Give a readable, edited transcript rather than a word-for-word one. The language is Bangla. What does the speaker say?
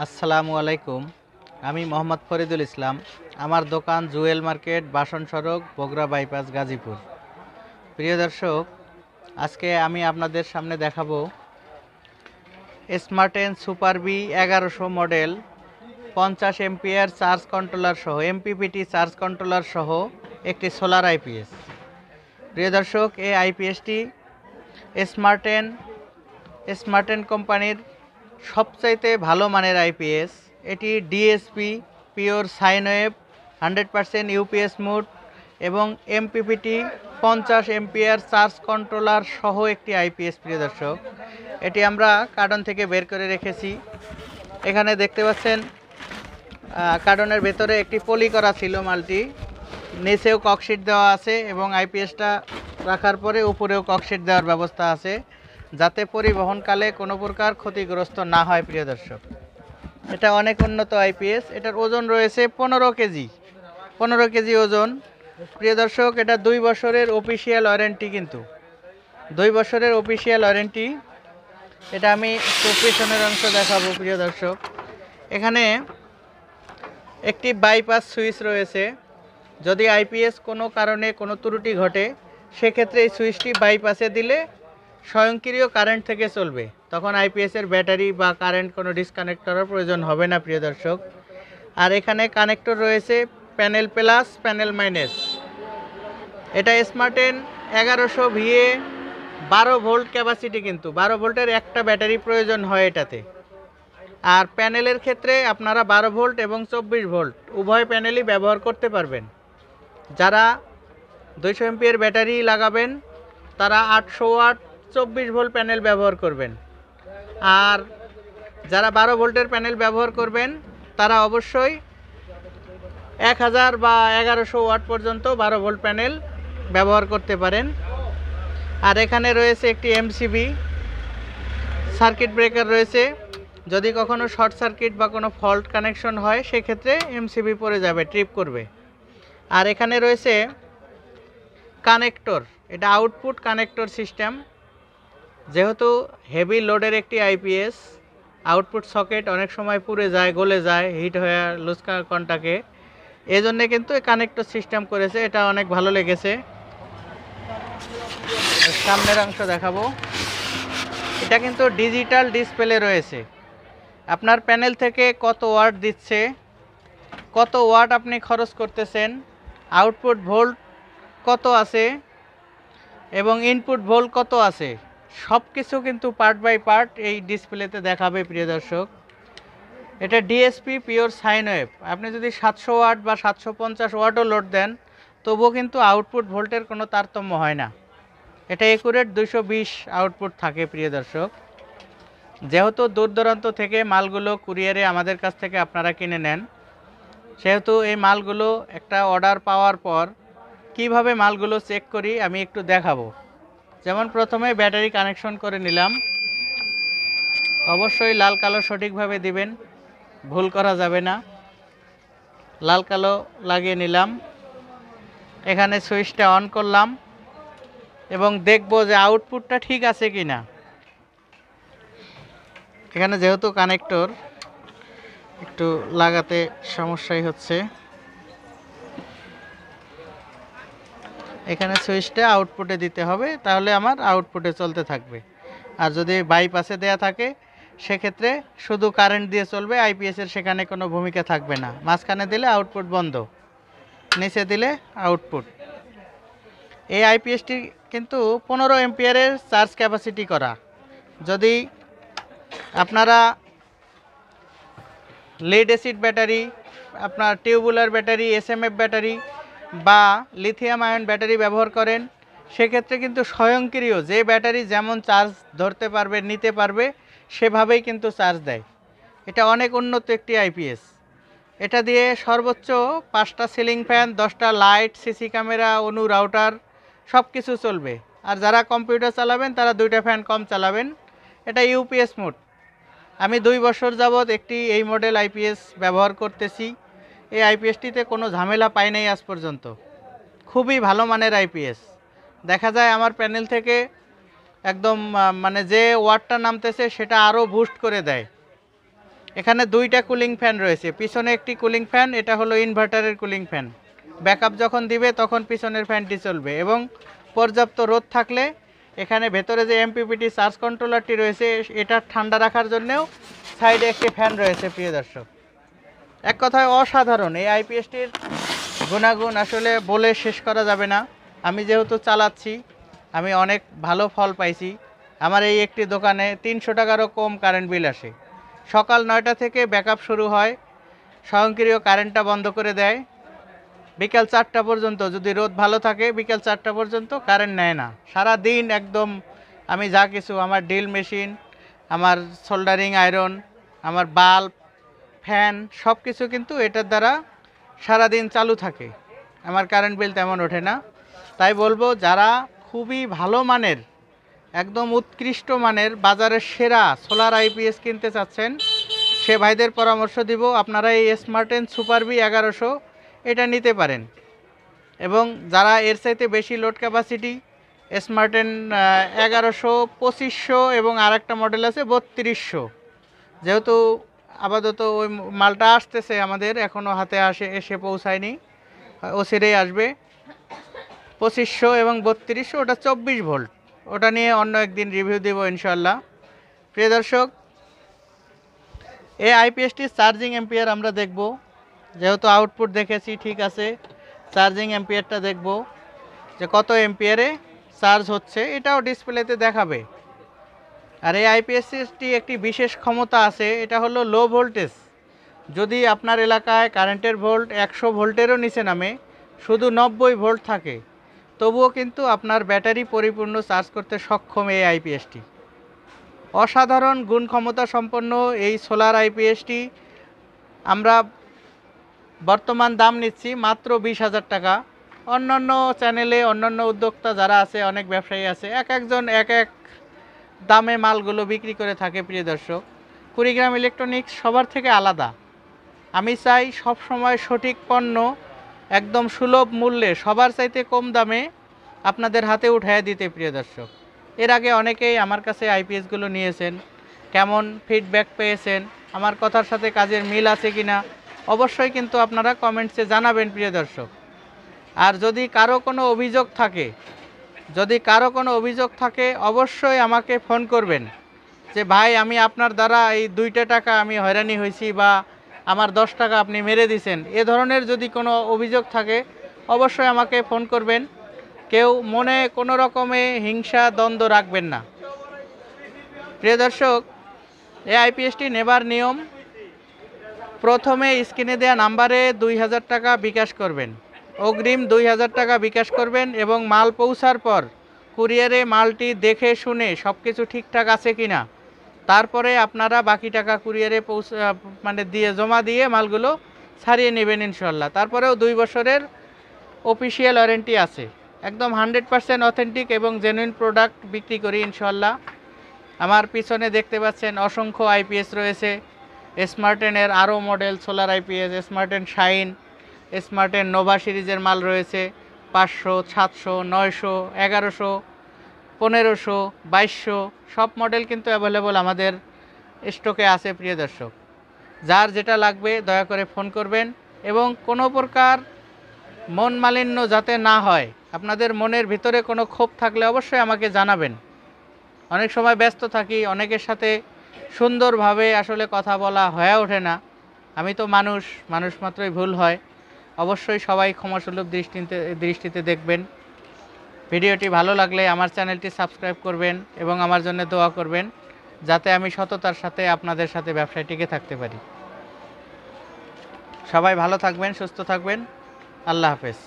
আসসালামু আলাইকুম। আমি মোহাম্মদ ফরিদুল ইসলাম। আমার দোকান জুয়েল মার্কেট, বাসন সড়ক, বগুড়া বাইপাস, গাজীপুর। প্রিয় দর্শক, আজকে আমি আপনাদের সামনে দেখাবো Smarten super B 1100 model 50 ampere charge controller সহ এমপিপিটি চার্জ কন্ট্রোলার সহ একটি সোলার আইপিএস। প্রিয় দর্শক, এই আইপিএসটি স্মার্টেন কোম্পানির সবচাইতে ভালো মানের আইপিএস। এটি DSP pure sine wave 100% UPS mode এবং এমপিপিটি 50 এম্পিয়ার চার্জ কন্ট্রোলার সহ একটি আইপিএস। প্রিয় দর্শক, এটি আমরা কার্টন থেকে বের করে রেখেছি। এখানে দেখতে পাচ্ছেন কার্টনের ভেতরে একটি পলি করা ছিল মালটি, নিচেও ককশিট দেওয়া আছে এবং আইপিএসটা রাখার পরে উপরেও ককশিট দেওয়ার ব্যবস্থা আছে, যাতে পরিবহনকালে কোনো প্রকার ক্ষতিগ্রস্ত না হয়। প্রিয় দর্শক, এটা অনেক উন্নত আইপিএস। এটার ওজন রয়েছে 15 কেজি ওজন। প্রিয় দর্শক, এটা 2 বছরের অফিসিয়াল ওয়ারেন্টি, কিন্তু 2 বছরের অফিসিয়াল ওয়ারেন্টি। এটা আমি পেছনের অংশ দেখাবো। প্রিয় দর্শক, এখানে একটি বাইপাস সুইচ রয়েছে। যদি আইপিএস কোনো কারণে কোনো ত্রুটি ঘটে, সেক্ষেত্রে এই সুইচটি বাইপাসে দিলে স্বয়ংক্রিয় কারেন্ট থেকে চলবে। তখন আইপিএসের ব্যাটারি বা কারেন্ট কোনো ডিসকানেক্ট করার প্রয়োজন হবে না। প্রিয় দর্শক, আর এখানে কানেক্টর রয়েছে প্যানেল প্লাস, প্যানেল মাইনাস। এটা স্মার্টেন 1100 ভিএ 12 ভোল্ট ক্যাপাসিটি, কিন্তু 12 ভোল্টের একটা ব্যাটারি প্রয়োজন হয় এটাতে। আর প্যানেলের ক্ষেত্রে আপনারা 12 ভোল্ট এবং 24 ভোল্ট উভয় প্যানেলই ব্যবহার করতে পারবেন। যারা 200 এমপিএর ব্যাটারি লাগাবেন তারা 800 ওয়াট 24 ভোল্ট প্যানেল ব্যবহার করবেন। আর যারা 12 ভোল্টের প্যানেল ব্যবহার করবেন তারা অবশ্যই 1000 বা 1100 ওয়াট পর্যন্ত 12 ভোল্ট প্যানেল ব্যবহার করতে পারেন। আর এখানে রয়েছে একটি এমসিবি সার্কিট ব্রেকার রয়েছে। যদি কখনো শর্ট সার্কিট বা কোনো ফল্ট কানেকশন হয়, সেক্ষেত্রে এমসিবি পড়ে যাবে, ট্রিপ করবে। আর এখানে রয়েছে কানেক্টর, এটা আউটপুট কানেক্টর সিস্টেম। যেহেতু হেভি লোডের একটি আইপিএস, আউটপুট সকেট অনেক সময় পুড়ে যায়, গলে যায় হিট হয়ে লুজ কন্টাক্টে। এই জন্যে কিন্তু কানেক্টর সিস্টেম করেছে, এটা অনেক ভালো লেগেছে। সামনের অংশ দেখাবো। এটা কিন্তু ডিজিটাল ডিসপ্লে রয়েছে। আপনার প্যানেল থেকে কত ওয়াট দিচ্ছে, কত ওয়াট আপনি খরচ করতেছেন, আউটপুট ভোল্ট কত আছে এবং ইনপুট ভোল্ট কত আছে, সব কিছু কিন্তু পার্ট বাই পার্ট এই ডিসপ্লেতে দেখাবে। প্রিয় দর্শক, এটা ডিএসপি পিওর সাইন ওয়েভ। আপনি যদি 700 ওয়াট বা 750 ওয়াটও লোড দেন, তবুও কিন্তু আউটপুট ভোল্টের কোনো তারতম্য হয় না। এটা একুরেট 220 আউটপুট থাকে। প্রিয় দর্শক, যেহেতু দূর দূরান্ত থেকে মালগুলো কুরিয়ারে আমাদের কাছ থেকে আপনারা কিনে নেন, সেহেতু এই মালগুলো একটা অর্ডার পাওয়ার পর কিভাবে মালগুলো চেক করি আমি একটু দেখাবো। যেমন প্রথমে ব্যাটারি কানেকশন করে নিলাম। অবশ্যই লাল কালো সঠিকভাবে দিবেন, ভুল করা যাবে না। লাল কালো লাগিয়ে নিলাম। এখানে সুইচটা অন করলাম এবং দেখব যে আউটপুটটা ঠিক আছে কি না। এখানে যেহেতু কানেক্টর, একটু লাগাতে সমস্যাই হচ্ছে। এখানে সুইচটা আউটপুটে দিতে হবে, তাহলে আমার আউটপুটে চলতে থাকবে। আর যদি বাইপাসে দেয়া থাকে, সেক্ষেত্রে শুধু কারেন্ট দিয়ে চলবে, আইপিএসের সেখানে কোনো ভূমিকা থাকবে না। মাঝখানে দিলে আউটপুট বন্ধ, নিচে দিলে আউটপুট। এই আইপিএসটি কিন্তু 15 এম্পিয়ারের চার্জ ক্যাপাসিটি করা। যদি আপনারা লিড অ্যাসিড ব্যাটারি, আপনার টিউবুলার ব্যাটারি, এসএমএফ ব্যাটারি বা লিথিয়াম আয়ন ব্যাটারি ব্যবহার করেন, সেক্ষেত্রে কিন্তু স্বয়ংক্রিয় যে ব্যাটারি যেমন চার্জ ধরতে পারবে, নিতে পারবে, সেভাবেই কিন্তু চার্জ দেয়। এটা অনেক উন্নত একটি আইপিএস। এটা দিয়ে সর্বোচ্চ 5টা সিলিং ফ্যান, 10টা লাইট, সিসি ক্যামেরা, অনু রাউটার সব কিছু চলবে। আর যারা কম্পিউটার চালাবেন তারা 2টা ফ্যান কম চালাবেন। এটা ইউপিএস মোড। আমি 2 বছর যাবৎ এই মডেল আইপিএস ব্যবহার করতেছি। এই আইপিএসটিতে কোনো ঝামেলা পাই নাই আজ পর্যন্ত। খুবই ভালো মানের আইপিএস। দেখা যায় আমার প্যানেল থেকে একদম মানে যে ওয়াটটা নামতেছে সেটা আরও বুস্ট করে দেয়। এখানে দুইটা কুলিং ফ্যান রয়েছে, পিছনে একটি কুলিং ফ্যান, এটা হলো ইনভার্টারের কুলিং ফ্যান। ব্যাকআপ যখন দিবে তখন পিছনের ফ্যানটি চলবে এবং পর্যাপ্ত রোদ থাকলে এখানে ভেতরে যে এমপিপিটি চার্জ কন্ট্রোলারটি রয়েছে এটা ঠান্ডা রাখার জন্যেও সাইডে একটি ফ্যান রয়েছে প্রিয় দর্শক। এক কথায় অসাধারণ এই আইপিএসটির গুণাগুণ আসলে বলে শেষ করা যাবে না। আমি যেহেতু চালাচ্ছি আমি অনেক ভালো ফল পাইছি। আমার এই একটি দোকানে 300 টাকারও কম কারেন্ট বিল আসে। সকাল 9টা থেকে ব্যাকআপ শুরু হয়, স্বয়ংক্রিয় কারেন্টটা বন্ধ করে দেয়, বিকাল 4টা পর্যন্ত, যদি রোদ ভালো থাকে বিকাল 4টা পর্যন্ত কারেন্ট নেয় না। সারা দিন একদম আমি যা কিছু আমার ড্রিল মেশিন, আমার সোল্ডারিং আয়রন, আমার বাল্ব, ফ্যান সব কিছু কিন্তু এটার দ্বারা সারাদিন চালু থাকে, আমার কারেন্ট বিল তেমন ওঠে না। তাই বলবো যারা খুবই ভালো মানের, একদম উৎকৃষ্ট মানের, বাজারের সেরা সোলার আইপিএস কিনতে চাচ্ছেন সে ভাইদের পরামর্শ দিব আপনারা এই স্মার্টেন সুপার বি 1100 এটা নিতে পারেন। এবং যারা এর চাইতে বেশি লোড ক্যাপাসিটি স্মার্টেন 1100, 2500 এবং আরেকটা মডেল আছে 3200, যেহেতু আপাতত ওই মালটা আসতেছে আমাদের এখনও হাতে এসে পৌঁছায়নি, অচিরেই আসবে। 2500 এবং 3200 ওটা 24 ভোল্ট, ওটা নিয়ে অন্য একদিন রিভিউ দেবো ইনশাল্লাহ। প্রিয় দর্শক, এই আইপিএসটির চার্জিং এম্পিয়ার আমরা দেখব, যেহেতু আউটপুট দেখেছি ঠিক আছে, চার্জিং এম্পিয়ারটা দেখব যে কত এম্পিয়ারে চার্জ হচ্ছে, এটাও ডিসপ্লেতে দেখাবে। আর এই আইপিএসটি একটি বিশেষ ক্ষমতা আছে, এটা হলো লো ভোল্টেজ। যদি আপনার এলাকায় কারেন্টের ভোল্ট 100 ভোল্টেরও নিচে নামে, শুধু 90 ভোল্ট থাকে, তবুও কিন্তু আপনার ব্যাটারি পরিপূর্ণ চার্জ করতে সক্ষম এই আইপিএসটি। অসাধারণ গুণ ক্ষমতা সম্পন্ন এই সোলার আইপিএসটি আমরা বর্তমান দাম নিচ্ছি মাত্র 20,000 টাকা। অন্যান্য চ্যানেলে অন্যান্য উদ্যোক্তা যারা আছে, অনেক ব্যবসায়ী আছে, এক একজন এক এক দামে মালগুলো বিক্রি করে থাকে। প্রিয় দর্শক, কুড়িগ্রাম ইলেকট্রনিক্স সবার থেকে আলাদা। আমি চাই সব সময় সঠিক পণ্য একদম সুলভ মূল্যে সবার চাইতে কম দামে আপনাদের হাতে উঠায় দিতে। প্রিয় দর্শক, এর আগে অনেকেই আমার কাছে আইপিএসগুলো নিয়েছেন, কেমন ফিডব্যাক পেয়েছেন, আমার কথার সাথে কাজের মিল আছে কিনা অবশ্যই কিন্তু আপনারা কমেন্টসে জানাবেন। প্রিয় দর্শক, আর যদি কারো কোনো অভিযোগ থাকে অবশ্যই আমাকে ফোন করবেন যে ভাই আমি আপনার দ্বারা এই 2টা টাকা আমি হয়রানি হয়েছি বা আমার 10 টাকা আপনি মেরে দিয়েছেন, এ ধরনের যদি কোনো অভিযোগ থাকে অবশ্যই আমাকে ফোন করবেন। কেউ মনে কোনো রকমে হিংসা দ্বন্দ্ব রাখবেন না। প্রিয় দর্শক, এই আইপিএসটি নেবার নিয়ম, প্রথমে স্ক্রিনে দেওয়া নাম্বারে 2000 টাকা বিকাশ করবেন, অগ্রিম 2000 টাকা বিকাশ করবেন এবং মাল পৌঁছার পর কুরিয়ারে মালটি দেখে শুনে সব কিছু ঠিকঠাক আছে কিনা, তারপরে আপনারা বাকি টাকা কুরিয়ারে জমা দিয়ে মালগুলো ছাড়িয়ে নেবেন ইনশাল্লাহ। তারপরেও 2 বছরের অফিসিয়াল ওয়ারেন্টি আছে, একদম 100% অথেন্টিক এবং জেনুইন প্রোডাক্ট বিক্রি করি ইনশাল্লাহ। আমার পিছনে দেখতে পাচ্ছেন অসংখ্য আইপিএস রয়েছে, স্মার্টেনের আরও model solar IPS, স্মার্টেন shine, স্মার্টেন Nova সিরিজের মাল রয়েছে 500, 700, 900, 1100, 1500, 2200 সব মডেল কিন্তু অ্যাভেলেবল আমাদের স্টকে আছে। প্রিয় দর্শক, যার যেটা লাগবে দয়া করে ফোন করবেন এবং কোনো প্রকার মন মালিন্য যাতে না হয়, আপনাদের মনের ভিতরে কোনো ক্ষোভ থাকলে অবশ্যই আমাকে জানাবেন। অনেক সময় ব্যস্ত থাকি, অনেকের সাথে সুন্দরভাবে আসলে কথা বলা হয়ে ওঠে না। আমি তো মানুষ মাত্রই ভুল হয়। অবশ্যই সবাই ক্ষমাসুলভ দৃষ্টিতে দেখবেন। ভিডিওটি ভালো লাগলে আমার চ্যানেলটি সাবস্ক্রাইব করবেন এবং আমার জন্য দোয়া করবেন যাতে আমি সততার সাথে আপনাদের সাথে ব্যবসায় টিকে থাকতে পারি। সবাই ভালো থাকবেন, সুস্থ থাকবেন। আল্লাহ হাফেজ।